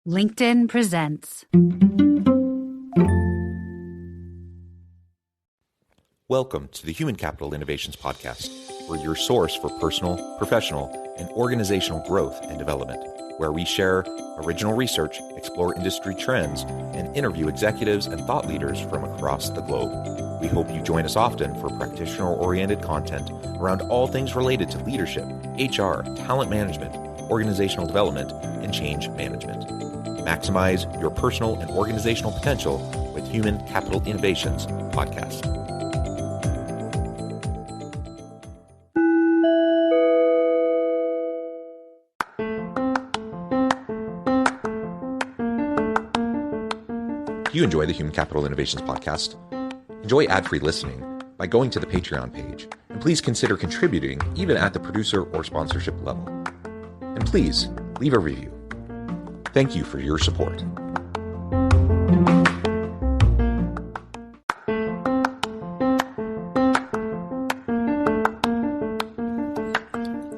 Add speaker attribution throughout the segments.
Speaker 1: LinkedIn presents.
Speaker 2: Welcome to the Human Capital Innovations Podcast. We're your source for personal, professional, and organizational growth and development, where we share original research, explore industry trends, and interview executives and thought leaders from across the globe. We hope you join us often for practitioner-oriented content around all things related to leadership, HR, talent management, organizational development, and change management. Maximize your personal and organizational potential with Human Capital Innovations Podcast. If you enjoy the Human Capital Innovations Podcast, enjoy ad-free listening by going to the Patreon page, and please consider contributing even at the producer or sponsorship level. And please leave a review. Thank you for your support.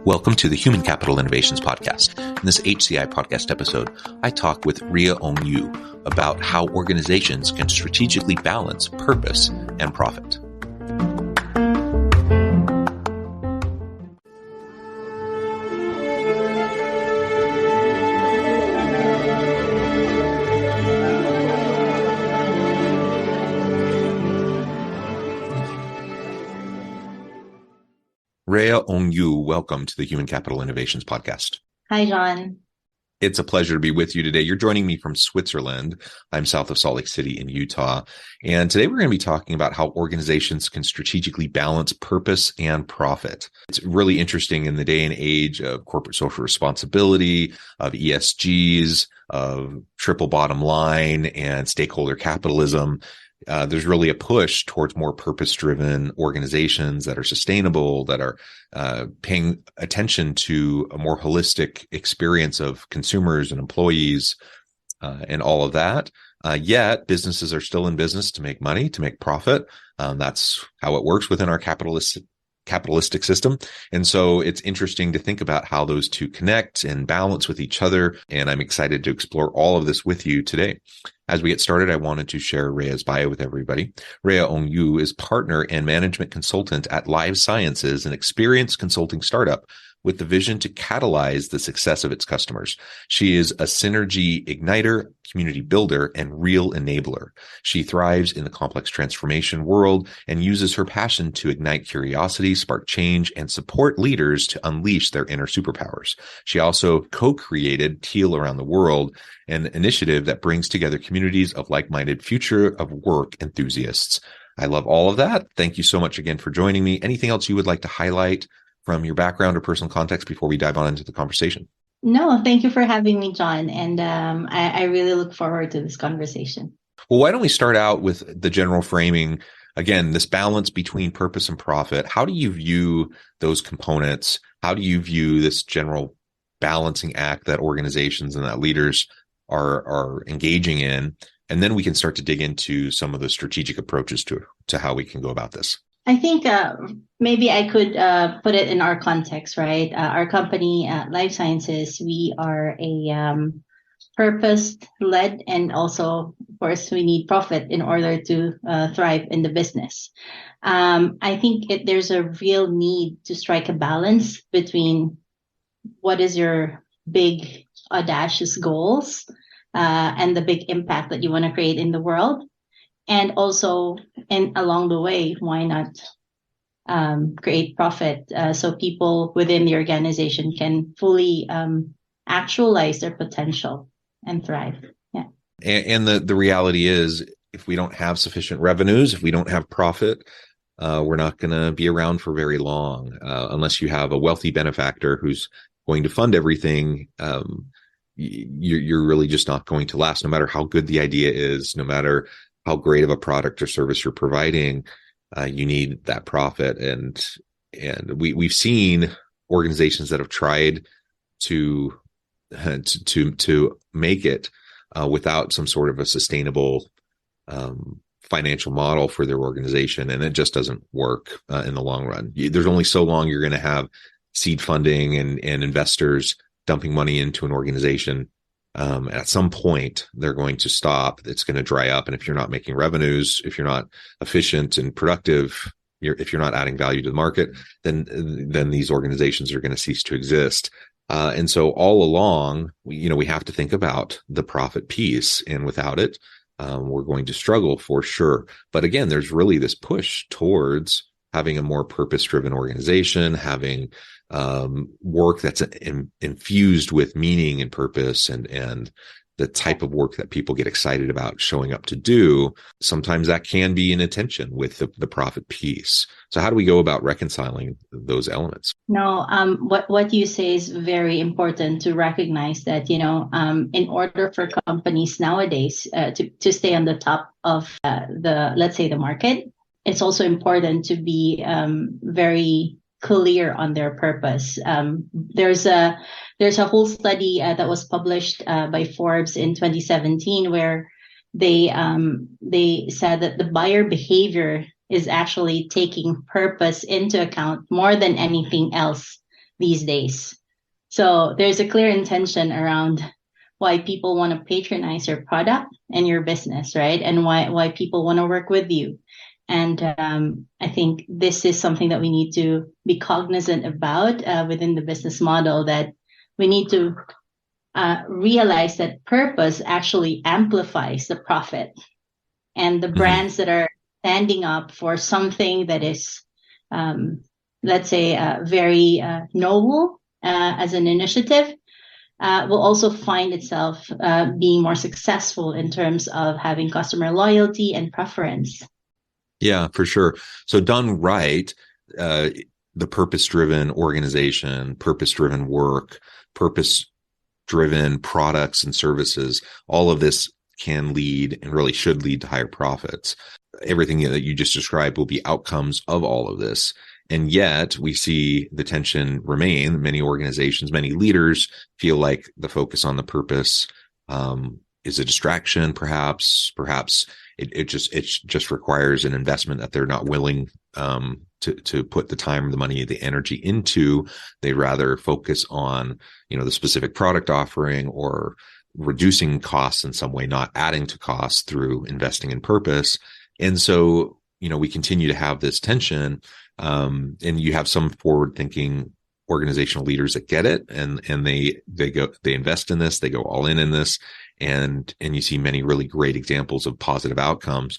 Speaker 2: Welcome to the Human Capital Innovations Podcast. In this HCI podcast episode, I talk with Rhea Ong Yiu about how organizations can strategically balance purpose and profit. Rhea Ong Yiu, welcome to the Human Capital Innovations Podcast.
Speaker 3: Hi, John.
Speaker 2: It's a pleasure to be with you today. You're joining me from Switzerland. I'm south of Salt Lake City in Utah. And today we're going to be talking about how organizations can strategically balance purpose and profit. It's really interesting in the day and age of corporate social responsibility, of ESGs, of triple bottom line and stakeholder capitalism. There's really a push towards more purpose-driven organizations that are sustainable, that are paying attention to a more holistic experience of consumers and employees and all of that. Yet businesses are still in business to make money, to make profit. That's how it works within our capitalistic system. And so it's interesting to think about how those two connect and balance with each other. And I'm excited to explore all of this with you today. As we get started, I wanted to share Rhea's bio with everybody. Rhea Ong Yiu is partner and management consultant at Live Sciences, an experienced consulting startup with the vision to catalyze the success of its customers. She is a synergy igniter, community builder, and real enabler. She thrives in the complex transformation world and uses her passion to ignite curiosity, spark change, and support leaders to unleash their inner superpowers. She also co-created Teal Around the World, an initiative that brings together communities of like-minded future of work enthusiasts. I love all of that. Thank you so much again for joining me. Anything else you would like to highlight from your background or personal context before we dive on into the conversation?
Speaker 3: No, thank you for having me, John. And I really look forward to this conversation.
Speaker 2: Well, why don't we start out with the general framing? Again, this balance between purpose and profit. How do you view those components? How do you view this general balancing act that organizations and that leaders are engaging in? And then we can start to dig into some of the strategic approaches to how we can go about this.
Speaker 3: I think maybe I could put it in our context, right? Our company, Life Sciences, we are a purpose-led, and also, of course, we need profit in order to thrive in the business. I think there's a real need to strike a balance between what is your big, audacious goals and the big impact that you want to create in the world. And also, along the way, why not create profit so people within the organization can fully actualize their potential and thrive? Yeah.
Speaker 2: And the reality is, if we don't have sufficient revenues, if we don't have profit, we're not going to be around for very long unless you have a wealthy benefactor who's going to fund everything. You're really just not going to last, no matter how good the idea is, no matter how great of a product or service you're providing. You need that profit. And we've seen organizations that have tried to make it without some sort of a sustainable financial model for their organization. And it just doesn't work in the long run. There's only so long you're going to have seed funding and investors dumping money into an organization At some point, they're going to stop. It's going to dry up. And if you're not making revenues, if you're not efficient and productive, if you're not adding value to the market, then these organizations are going to cease to exist. And so all along, we have to think about the profit piece, and without it, we're going to struggle for sure. But again, there's really this push towards having a more purpose-driven organization, having work that's infused with meaning and purpose, and the type of work that people get excited about showing up to do. Sometimes that can be in tension with the profit piece. So how do we go about reconciling those elements?
Speaker 3: No, what you say is very important to recognize that, in order for companies nowadays to stay on the top of let's say, the market, it's also important to be very clear on their purpose. There's a whole study that was published by Forbes in 2017 where they said that the buyer behavior is actually taking purpose into account more than anything else these days. So there's a clear intention around why people want to patronize your product and your business, right? And why people want to work with you. And I think this is something that we need to be cognizant about within the business model, that we need to realize that purpose actually amplifies the profit. And the brands that are standing up for something that is, let's say, very noble as an initiative, will also find itself being more successful in terms of having customer loyalty and preference.
Speaker 2: Yeah, for sure. So done right, the purpose-driven organization, purpose-driven work, purpose-driven products and services, all of this can lead and really should lead to higher profits. Everything that you just described will be outcomes of all of this. And yet we see the tension remain. Many organizations, many leaders feel like the focus on the purpose is a distraction, perhaps. It just requires an investment that they're not willing to put the time, the money, the energy into. They rather focus on, the specific product offering or reducing costs in some way, not adding to costs through investing in purpose. And so, we continue to have this tension. And you have some forward-thinking organizational leaders that get it, and they invest in this, they go all in this. And you see many really great examples of positive outcomes.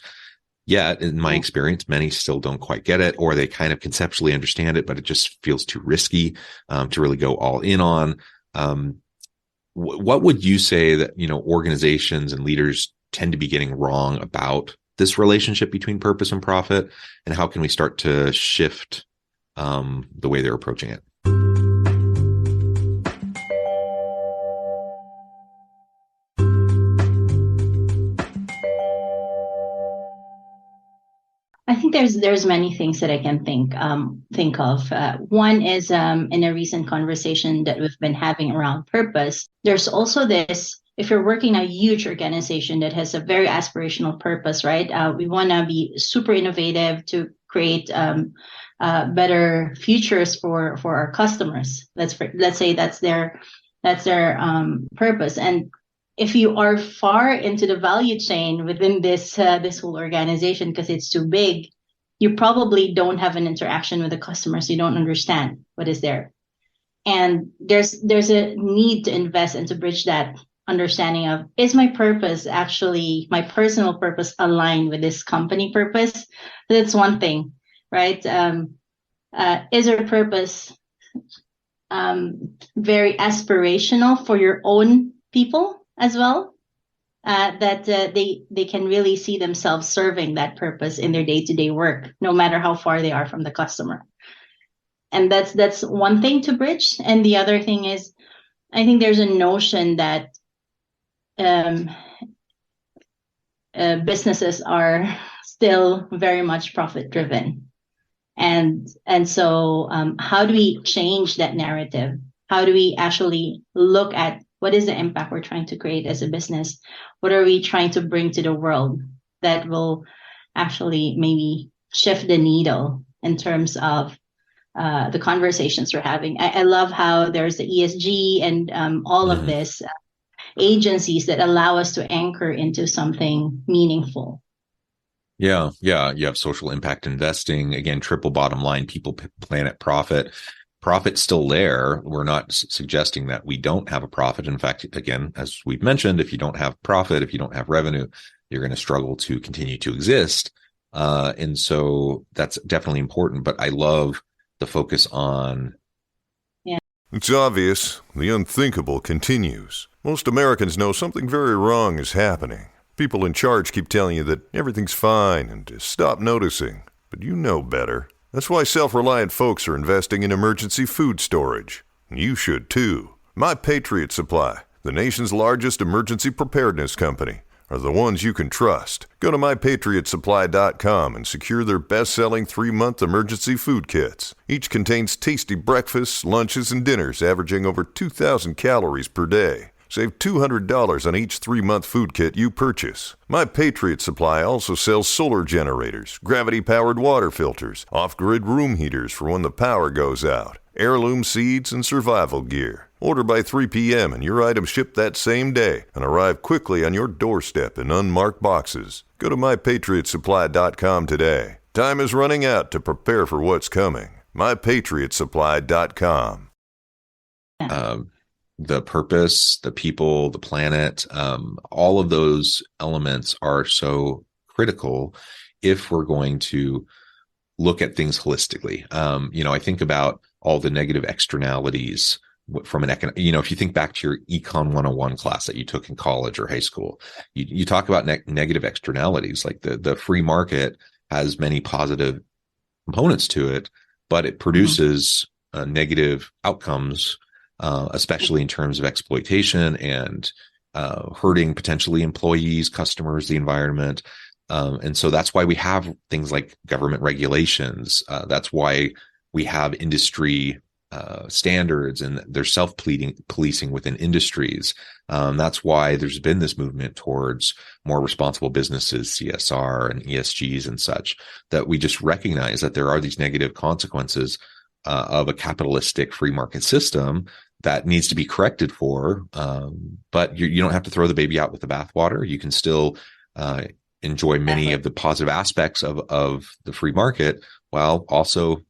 Speaker 2: Yet, in my experience, many still don't quite get it, or they kind of conceptually understand it, but it just feels too risky to really go all in on. What would you say that, organizations and leaders tend to be getting wrong about this relationship between purpose and profit, and how can we start to shift the way they're approaching it?
Speaker 3: I think there's many things that I can think of. One is in a recent conversation that we've been having around purpose. There's also this: if you're working in a huge organization that has a very aspirational purpose, right? We want to be super innovative to create better futures for our customers. Let's say that's their purpose. And if you are far into the value chain within this whole organization, because it's too big, you probably don't have an interaction with the customers. You don't understand what is there. And there's a need to invest and to bridge that understanding of, is my purpose actually, my personal purpose, aligned with this company purpose? That's one thing, right? Is our purpose very aspirational for your own people as well, that they can really see themselves serving that purpose in their day-to-day work, no matter how far they are from the customer. And that's one thing to bridge. And the other thing is, I think there's a notion that businesses are still very much profit driven. And so how do we change that narrative? How do we actually look at what is the impact we're trying to create as a business? What are we trying to bring to the world that will actually maybe shift the needle in terms of the conversations we're having? I love how there's the ESG and all of this. agencies that allow us to anchor into something meaningful.
Speaker 2: Yeah. You have social impact investing. Again, triple bottom line, people, planet, profit. Profit's still there. We're not suggesting that we don't have a profit. In fact, again, as we've mentioned, if you don't have profit, if you don't have revenue, you're going to struggle to continue to exist. And so that's definitely important. But I love the focus on.
Speaker 3: Yeah.
Speaker 4: It's obvious. The unthinkable continues. Most Americans know something very wrong is happening. People in charge keep telling you that everything's fine and to stop noticing. But you know better. That's why self-reliant folks are investing in emergency food storage. You should too. My Patriot Supply, the nation's largest emergency preparedness company, are the ones you can trust. Go to mypatriotsupply.com and secure their best-selling 3-month emergency food kits. Each contains tasty breakfasts, lunches, and dinners averaging over 2,000 calories per day. Save $200 on each 3-month food kit you purchase. My Patriot Supply also sells solar generators, gravity-powered water filters, off-grid room heaters for when the power goes out, heirloom seeds, and survival gear. Order by 3 p.m. and your items ship that same day and arrive quickly on your doorstep in unmarked boxes. Go to mypatriotsupply.com today. Time is running out to prepare for what's coming. mypatriotsupply.com.
Speaker 2: The purpose, the people, the planet, all of those elements are so critical if we're going to look at things holistically. I think about all the negative externalities from an if you think back to your Econ 101 class that you took in college or high school, you talk about negative externalities. Like the free market has many positive components to it, but it produces negative outcomes, especially in terms of exploitation and hurting potentially employees, customers, the environment. And so that's why we have things like government regulations. That's why we have industry standards, and there's self-policing within industries. That's why there's been this movement towards more responsible businesses, CSR and ESGs and such, that we just recognize that there are these negative consequences of a capitalistic free market system that needs to be corrected for. But you don't have to throw the baby out with the bathwater. You can still enjoy many of the positive aspects of the free market while also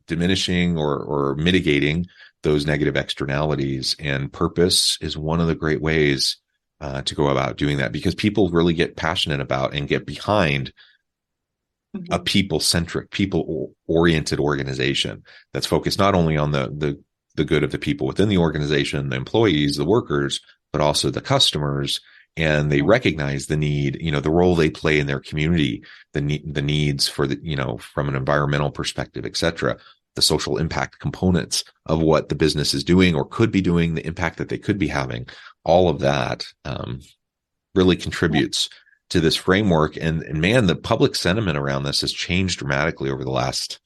Speaker 2: diminishing or mitigating those negative externalities. And purpose is one of the great ways to go about doing that, because people really get passionate about and get behind a people-centric, people-oriented organization that's focused not only on the good of the people within the organization, the employees, the workers, but also the customers. And they recognize the need, the role they play in their community, the needs for from an environmental perspective, et cetera, the social impact components of what the business is doing or could be doing, the impact that they could be having. All of that really contributes to this framework. And man, the public sentiment around this has changed dramatically over the last,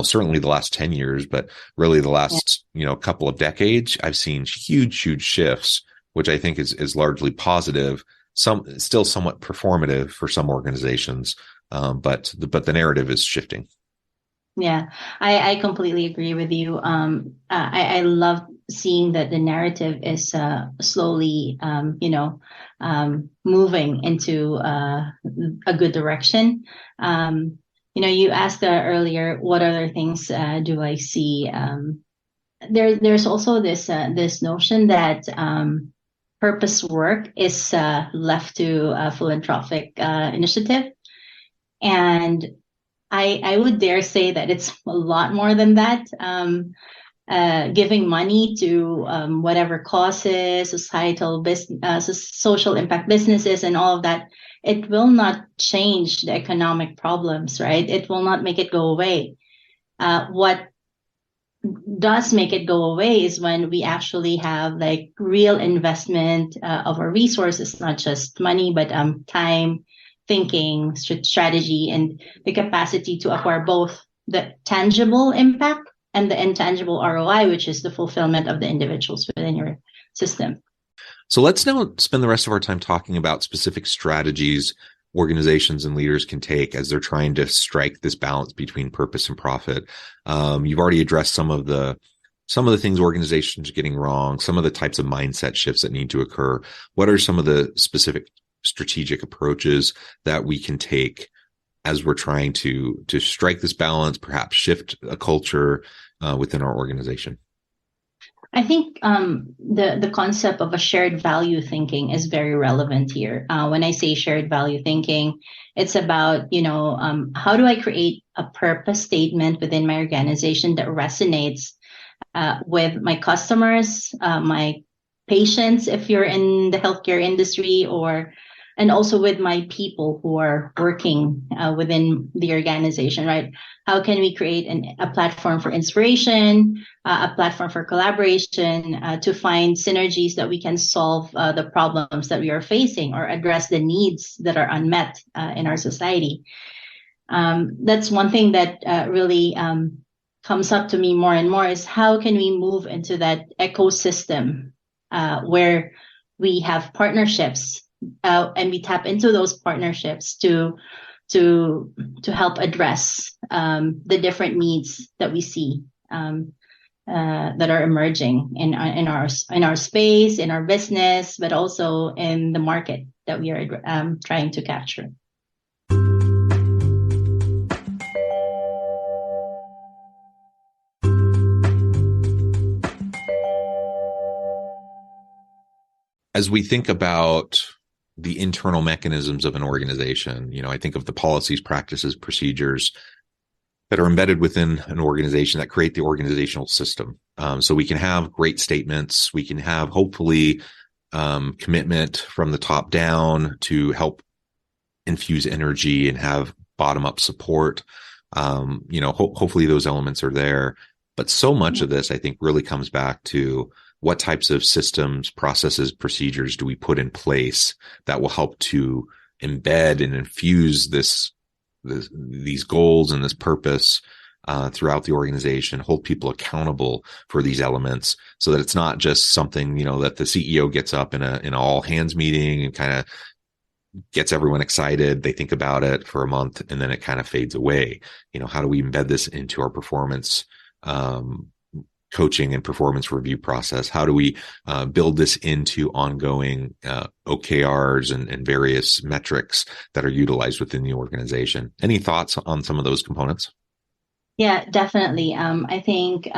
Speaker 2: certainly the last 10 years, but really the last, couple of decades. I've seen huge shifts, which I think is largely positive, still somewhat performative for some organizations, but the narrative is shifting.
Speaker 3: Yeah, I completely agree with you. I love seeing that the narrative is slowly, moving into a good direction. You asked earlier, what other things do I see? There's also this notion that purpose work is left to a philanthropic initiative. And I would dare say that it's a lot more than that. Giving money to whatever causes, societal business, social impact businesses, and all of that, it will not change the economic problems, right? It will not make it go away. What does make it go away is when we actually have like real investment of our resources, not just money, but time, thinking, strategy, and the capacity to acquire both the tangible impact and the intangible ROI, which is the fulfillment of the individuals within your system.
Speaker 2: So let's now spend the rest of our time talking about specific strategies organizations and leaders can take as they're trying to strike this balance between purpose and profit. You've already addressed some of the some of the things organizations are getting wrong, some of the types of mindset shifts that need to occur? What are some of the specific strategic approaches that we can take as we're trying to strike this balance, perhaps shift a culture within our organization?
Speaker 3: I think the concept of a shared value thinking is very relevant here. When I say shared value thinking, it's about, how do I create a purpose statement within my organization that resonates with my customers, my patients, if you're in the healthcare industry, and also with my people who are working within the organization, right? How can we create a platform for inspiration, a platform for collaboration, to find synergies that we can solve the problems that we are facing or address the needs that are unmet in our society? That's one thing that really comes up to me more and more, is how can we move into that ecosystem where we have partnerships, and we tap into those partnerships to help address the different needs that we see that are emerging in our space, in our business, but also in the market that we are trying to capture.
Speaker 2: As we think about the internal mechanisms of an organization, I think of the policies, practices, procedures that are embedded within an organization that create the organizational system. So we can have great statements. We can have, hopefully, commitment from the top down to help infuse energy and have bottom-up support. Hopefully those elements are there. But so much of this, I think, really comes back to what types of systems, processes, procedures do we put in place that will help to embed and infuse these goals and this purpose throughout the organization, hold people accountable for these elements, so that it's not just something, that the CEO gets up in an all hands meeting and kind of gets everyone excited. They think about it for a month and then it kind of fades away. How do we embed this into our performance coaching and performance review process? How do we build this into ongoing OKRs and various metrics that are utilized within the organization? Any thoughts on some of those components?
Speaker 3: Yeah, definitely. I think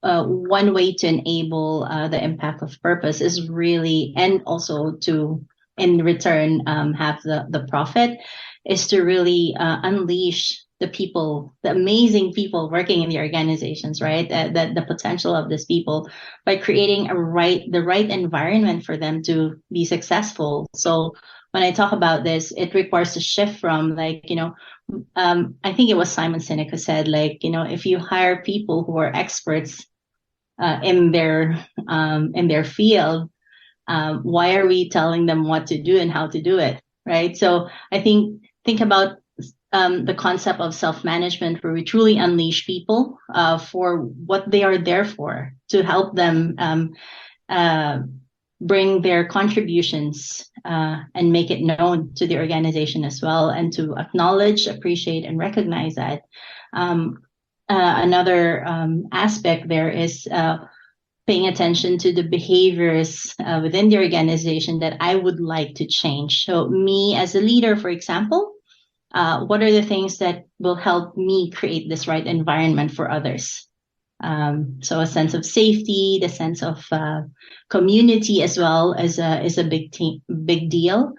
Speaker 3: one way to enable the impact of purpose is really, and also to, in return, have the profit, is to really unleash the people, the amazing people working in the organizations, right? The potential of these people, by creating the right environment for them to be successful. So when I talk about this, it requires a shift from I think it was Simon Sinek who said, if you hire people who are experts in their field, why are we telling them what to do and how to do it, right? So I think about the concept of self-management, where we truly unleash people for what they are there for, to help them bring their contributions and make it known to the organization as well, and to acknowledge, appreciate, and recognize that. Another aspect there is paying attention to the behaviors within the organization that I would like to change. So me as a leader, for example, what are the things that will help me create this right environment for others? So a sense of safety, the sense of community as well is a big deal,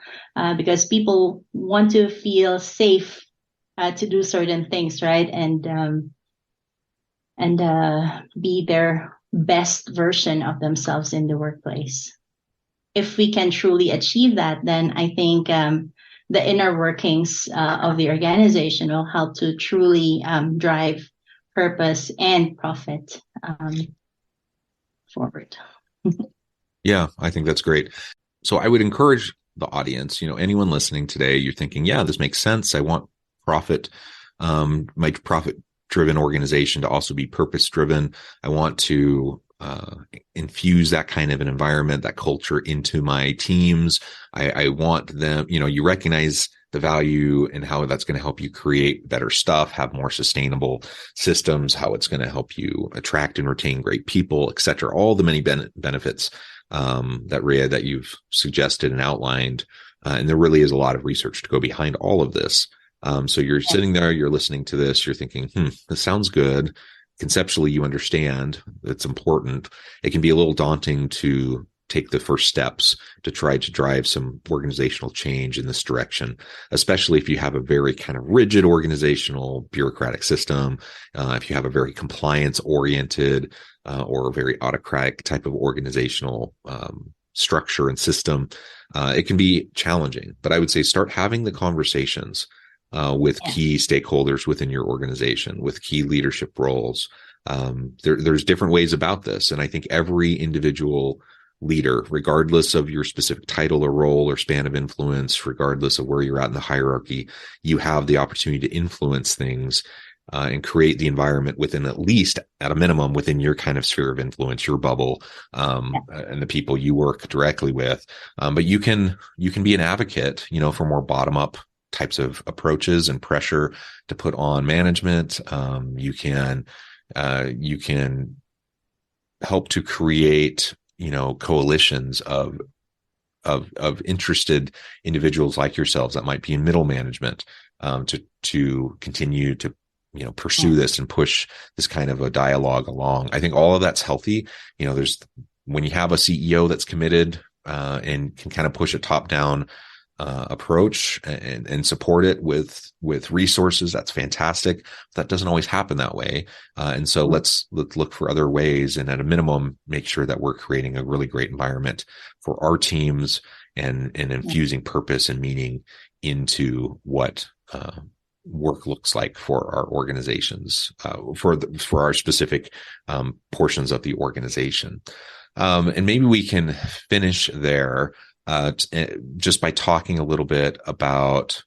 Speaker 3: because people want to feel safe to do certain things, right? And be their best version of themselves in the workplace. If we can truly achieve that, then I think the inner workings of the organization will help to truly drive purpose and profit forward.
Speaker 2: Yeah, I think that's great. So I would encourage the audience, anyone listening today, you're thinking, yeah, this makes sense. I want my profit-driven organization to also be purpose-driven. I want to infuse that kind of an environment, that culture into my teams. I want them, you recognize the value and how that's going to help you create better stuff, have more sustainable systems, how it's going to help you attract and retain great people, et cetera. All the many benefits that Rhea, that you've suggested and outlined. And there really is a lot of research to go behind all of this. So you're sitting there, you're listening to this, you're thinking, this sounds good. Conceptually, you understand it's important. It can be a little daunting to take the first steps to try to drive some organizational change in this direction, especially if you have a very kind of rigid organizational bureaucratic system, if you have a very compliance oriented or a very autocratic type of organizational structure and system. It can be challenging, but I would say start having the conversations with key stakeholders within your organization, with key leadership roles. There's different ways about this. And I think every individual leader, regardless of your specific title or role or span of influence, regardless of where you're at in the hierarchy, you have the opportunity to influence things and create the environment within, at least at a minimum, within your kind of sphere of influence, your bubble, and the people you work directly with. But you can be an advocate, for more bottom up types of approaches and pressure to put on management. You can help to create, coalitions of interested individuals like yourselves that might be in middle management, to continue to, pursue this and push this kind of a dialogue along. I think all of that's healthy. When you have a CEO that's committed, and can kind of push a top down approach and support it with resources, that's fantastic. That doesn't always happen that way. And so let's look for other ways, and at a minimum, make sure that we're creating a really great environment for our teams and infusing purpose and meaning into what work looks like for our organizations, for our specific portions of the organization. And maybe we can finish there just by talking a little bit about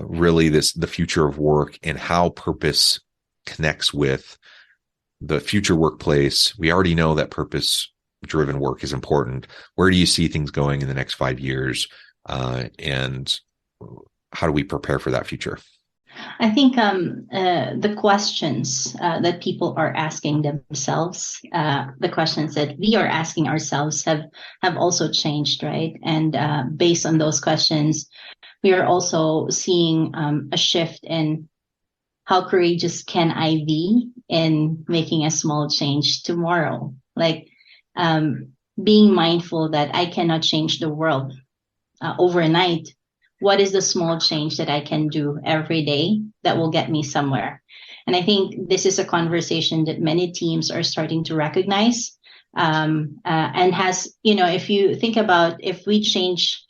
Speaker 2: really the future of work and how purpose connects with the future workplace. We already know that purpose-driven work is important. Where do you see things going in the next 5 years? And how do we prepare for that future?
Speaker 3: I think the questions that people are asking themselves, the questions that we are asking ourselves have also changed, right? And based on those questions, we are also seeing a shift in how courageous can I be in making a small change tomorrow? Like being mindful that I cannot change the world overnight. What is the small change that I can do every day that will get me somewhere? And I think this is a conversation that many teams are starting to recognize. And has, if you think about, if we change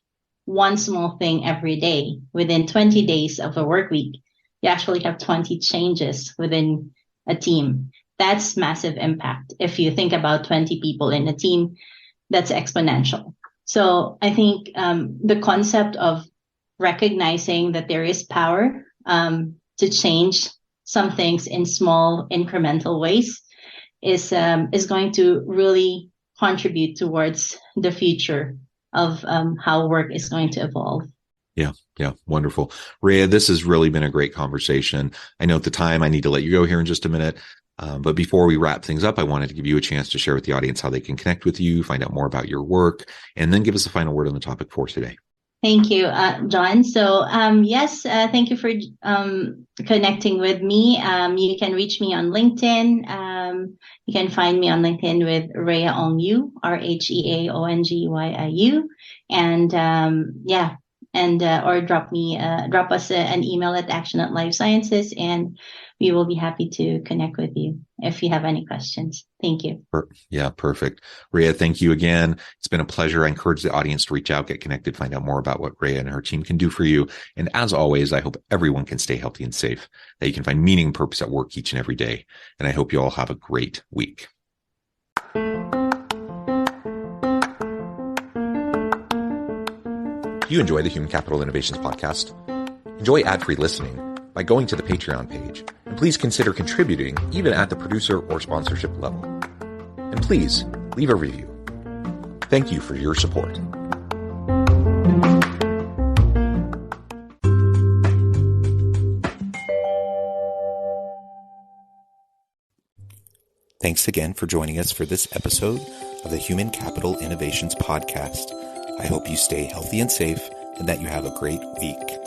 Speaker 3: one small thing every day within 20 days of a work week, you actually have 20 changes within a team. That's massive impact. If you think about 20 people in a team, that's exponential. So I think the concept of recognizing that there is power to change some things in small incremental ways is going to really contribute towards the future of how work is going to evolve.
Speaker 2: Yeah. Wonderful. Rhea, this has really been a great conversation. I know at the time I need to let you go here in just a minute. But before we wrap things up, I wanted to give you a chance to share with the audience how they can connect with you, find out more about your work, and then give us a final word on the topic for today.
Speaker 3: Thank you, John. So, yes, thank you for connecting with me. You can reach me on LinkedIn. You can find me on LinkedIn with Rhea Ong Yiu, RheaOngYiu. And, or drop us an email at action@lifesciences, and we will be happy to connect with you if you have any questions. Thank you.
Speaker 2: Yeah, perfect. Rhea, thank you again. It's been a pleasure. I encourage the audience to reach out, get connected, find out more about what Rhea and her team can do for you. And as always, I hope everyone can stay healthy and safe, that you can find meaning and purpose at work each and every day. And I hope you all have a great week. Do you enjoy the Human Capital Innovations podcast? Enjoy ad-free listening by going to the Patreon page, and please consider contributing even at the producer or sponsorship level. And please leave a review. Thank you for your support. Thanks again for joining us for this episode of the Human Capital Innovations Podcast. I hope you stay healthy and safe and that you have a great week.